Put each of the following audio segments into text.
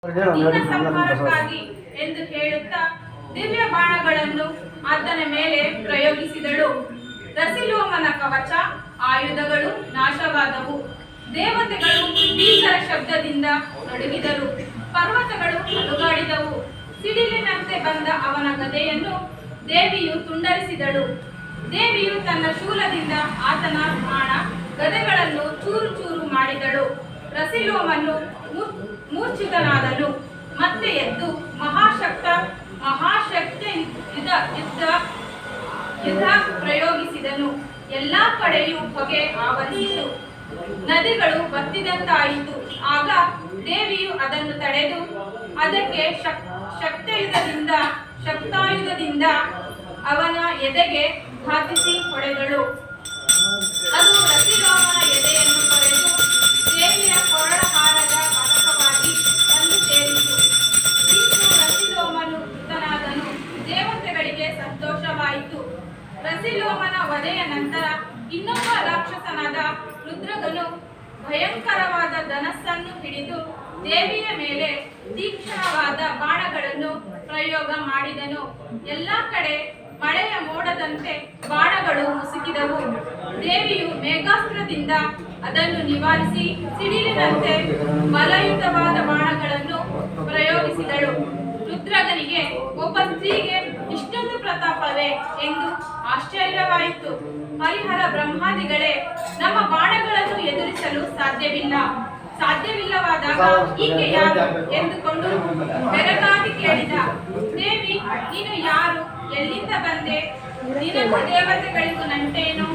ನಿನ್ನ ಸಂಹಾರಕ್ಕಾಗಿ ಎಂದು ಹೇಳುತ್ತಾ ದಿವ್ಯ ಬಾಣಗಳನ್ನು ಆತನ ಮೇಲೆ ಪ್ರಯೋಗಿಸಿದಳು. ರಸಿಲೋಮನ ಕವಚ ಆಯುಧಗಳು ನಾಶವಾದವು. ದೇವತೆಗಳು ಭೀಕರ ಶಬ್ದದಿಂದ ನಡುಗಿದರು. ಪರ್ವತಗಳು ಅಲುಗಾಡಿದವು. ಸಿಡಿಲಿನಂತೆ ಬಂದ ಅವನ ಗದೆಯನ್ನು ದೇವಿಯು ತುಂಡರಿಸಿದಳು. ದೇವಿಯು ತನ್ನ ಶೂಲದಿಂದ ಆತನ ಬಾಣ ಗದೆಗಳನ್ನು ಚೂರು ಚೂರು ಮಾಡಿದಳು. ರಸಿಲೋಮನು ಮೂರ್ಛಿತನಾದನು. ಮತ್ತೆ ಎದ್ದು ಮಹಾಶಕ್ತಿ ಯುದ್ಧ ಪ್ರಯೋಗಿಸಿದನು. ಎಲ್ಲಾ ಕಡೆಯೂ ಹೊಗೆ ಆವರಿಸಿತು. ನದಿಗಳು ಬತ್ತಿದಂತಾಯಿತು. ಆಗ ದೇವಿಯು ಅದನ್ನು ತಡೆದು ಅದಕ್ಕೆ ಶಕ್ತಾಯುಧದಿಂದ ಅವನ ಎದೆಗೆ ಘಾತಿಸಿ ಹೊಡೆದಳು. ಅದು ರಸಿಲೋಮನ ಎದೆಯನ್ನು ಕೊರೆದು ದೇವಿಯ ಕೊರಳ ಹಾರದ ಪದಕವಾಗಿ ಬಂದು ಸೇರಿತು. ಇಂದು ರಸಿಲೋಮನು ಮೃತನಾದನು. ದೇವತೆಗಳಿಗೆ ಸಂತೋಷವಾಯಿತು. ರಸಿಲೋಮನ ವಧೆಯ ನಂತರ ಇನ್ನೊಬ್ಬ ರಾಕ್ಷಸನಾದ ರುದ್ರಗನು ಭಯಂಕರವಾದ ಧನಸ್ಸನ್ನು ಹಿಡಿದು ದೇವಿಯ ಮೇಲೆ ತೀಕ್ಷ್ಣವಾದ ಬಾಣಗಳನ್ನು ಪ್ರಯೋಗ ಮಾಡಿದನು. ಎಲ್ಲ ಕಡೆ ಮಳೆಯ ಮೋಡದಂತೆ ಬಾಣಗಳು ಮುಸುಕಿದವು. ದೇವಿಯು ಮೇಘಾಸ್ತ್ರದಿಂದ ಅದನ್ನು ನಿವಾರಿಸಿ ಸಿಡಿಲಿನಂತೆ ಬಲಯುತವಾದ ಬಾಣಗಳನ್ನು ಪ್ರಯೋಗಿಸಿದಳು. ರುದ್ರಗನಿಗೆ ಒಬ್ಬ ಸ್ತ್ರೀಗೆ ಇಷ್ಟೊಂದು ಪ್ರತಾಪವೇ ಎಂದು ಆಶ್ಚರ್ಯವಾಯಿತು. ಹರಿಹರ ಬ್ರಹ್ಮಾದಿಗಳೇ, ನಮ್ಮ ಬಾಣಗಳನ್ನು ಎದುರಿಸಲು ಸಾಧ್ಯವಿಲ್ಲವಾದಾಗ ಈಕೆ ಯಾರು ಎಂದುಕೊಂಡು ಬೆರಗಾಗಿ ಕೇಳಿದ. ದೇವಿ, ನೀನು ಯಾರು? ಎಲ್ಲಿಂದ ಬಂದೆ? ನಿನಗೂ ದೇವತೆಗಳಿಗೂ ನಂಟೇನು?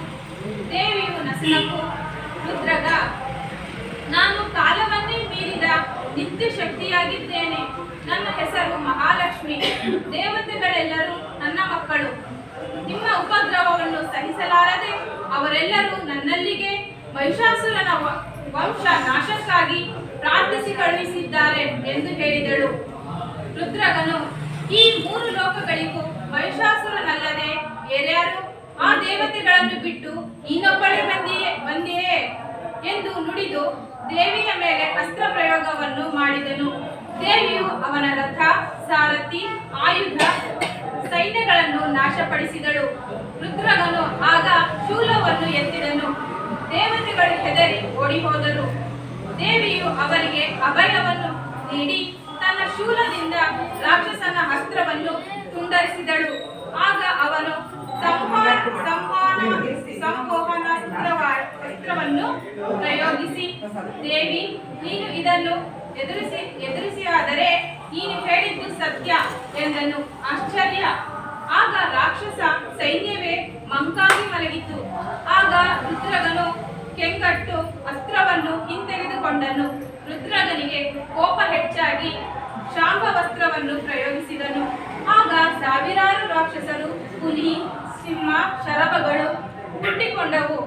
ದೇವಿಯು ನಸುನಕ್ಕು, ರುದ್ರಗ, ನಾನು ಕಾಲವನ್ನೇ ಮೀರಿದ ನಿತ್ಯ ಶಕ್ತಿಯಾಗಿದ್ದೇನೆ. ನನ್ನ ಹೆಸರು ಮಹಾಲಕ್ಷ್ಮಿ. ದೇವತೆಗಳೆಲ್ಲರೂ ನನ್ನ ಮಕ್ಕಳು. ನಿಮ್ಮ ಉಪದ್ರವವನ್ನು ಸಹಿಸಲಾರದೆ ಅವರೆಲ್ಲರೂ ನನ್ನಲ್ಲಿಗೆ ಮಹಿಷಾಸುರನ ವಂಶ ನಾಶಕ್ಕಾಗಿ ಪ್ರಾರ್ಥಿಸಿ ಕಳುಹಿಸಿದ್ದಾರೆ ಎಂದು ಹೇಳಿದಳು. ರುದ್ರಗನು, ಈ 3 ಲೋಕಗಳಿಗೂ ಮಹಿಷಾಸುರನಲ್ಲದೆ ಬೇರ್ಯಾರು? ಆ ದೇವತೆಗಳನ್ನು ಬಿಟ್ಟು ನೀನೊಬ್ಬಳೇ ಬಂದಿಯೇ ಎಂದು ನುಡಿದು ದೇವಿಯ ಮೇಲೆ ಅಸ್ತ್ರ ಪ್ರಯೋಗವನ್ನು ಮಾಡಿದನು. ದೇವಿಯು ಅವನ ರಥ, ಸಾರಥಿ, ಆಯುಧ, ಸೈನ್ಯಗಳನ್ನು ನಾಶಪಡಿಸಿದಳು. ರುದ್ರಗನು ಆಗ ಶೂಲವನ್ನು ಎತ್ತಿದನು. ದೇವತೆಗಳು ಹೆದರಿ ಓಡಿಹೋದರು. ದೇವಿಯು ಅವರಿಗೆ ಅಭಯವನ್ನು ನೀಡಿ ತನ್ನ ಶೂಲದಿಂದ ರಾಕ್ಷಸನ ಅಸ್ತ್ರವನ್ನು ತುಂಡರಿಸಿದಳು. ಆಗ ಅವನು ಸಂಮೋಹನಾಸ್ತ್ರವನ್ನು ಪ್ರಯೋಗಿಸಿ, ದೇವಿ, ನೀನು ಇದನ್ನು ಎದುರಿಸಿಯಾದರೆ ನೀನು ಹೇಳಿದ್ದು ಸತ್ಯ ಎಂದನು. ಆಶ್ಚರ್ಯ! ಆಗ ರಾಕ್ಷಸ ಸೈನ್ಯವೇ ಮಂಕಾಗಿ ಮಲಗಿತು. ಆಗ ರುದ್ರಗನು ಕೆಂಗಟ್ಟು ಅಸ್ತ್ರವನ್ನು ಹಿಂತೆಗೆದುಕೊಂಡನು. ರುದ್ರಗನಿಗೆ ಕೋಪ ಹೆಚ್ಚಾಗಿ ಶಾಂಭವಸ್ತ್ರವನ್ನು ಪ್ರಯೋಗಿಸಿದನು. ಆಗ ಸಾವಿರಾರು ರಾಕ್ಷಸರು, ಹುಲಿ, ಸಿಂಹ, ಶರಭಗಳು ಹುಟ್ಟಿಕೊಂಡವು.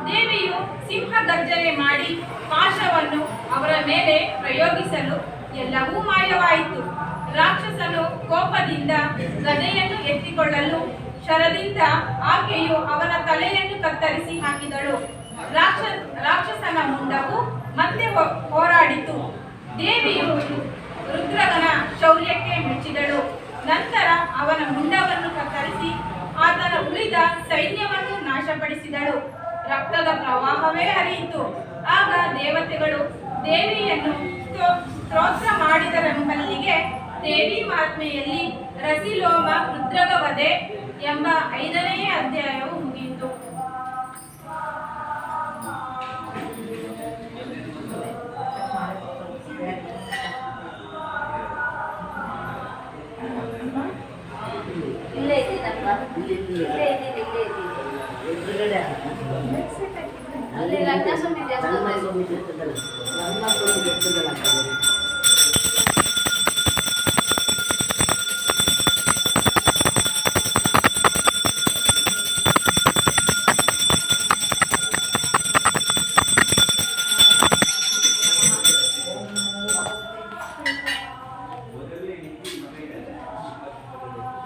ದೇವಿಯು ಸಿಂಹ ಗರ್ಜನೆ ಮಾಡಿ ಪಾಶವನ್ನು ಅವರ ಮೇಲೆ ಪ್ರಯೋಗಿಸಲು ಎಲ್ಲವೂ ಮಾಯವಾಯಿತು. ರಾಕ್ಷಸನು ಕೋಪದಿಂದ ಗದೆಯನ್ನು ಎತ್ತಿಕೊಳ್ಳಲು ಶರದಿಂದ ಆಕೆಯು ಅವನ ತಲೆಯನ್ನು ಕತ್ತರಿಸಿ ಹಾಕಿದಳು. ರಾಕ್ಷಸನ ಮುಂಡವು ಮತ್ತೆ ಹೋರಾಡಿತು. ದೇವಿಯು ರುದ್ರಗನ ಶೌರ್ಯಕ್ಕೆ ಮೆಚ್ಚಿದಳು. ನಂತರ ಅವನ ಮುಂಡವನ್ನು ಕತ್ತರಿಸಿ ಆತನ ಉಳಿದ ಸೈನ್ಯವನ್ನು ನಾಶಪಡಿಸಿದಳು. ರಕ್ತದ ಪ್ರವಾಹವೇ ಹರಿಯಿತು. ಆಗ ದೇವತೆಗಳು ದೇವಿಯನ್ನು ಸ್ತೋತ್ರ ಮಾಡಿದರೆಂಬಲ್ಲಿಗೆ ದೇವಿ ಮಹಾತ್ಮೆಯಲ್ಲಿ ರಸಿಲೋಮ ರುದ್ರಗ ವಧೆ ಎಂಬ 5ನೇ ಅಧ್ಯಾಯವು ಮುಗಿಯಿತು. ಅಲ್ಲಿ ಲಗ್ನ ಸಮಿತಿ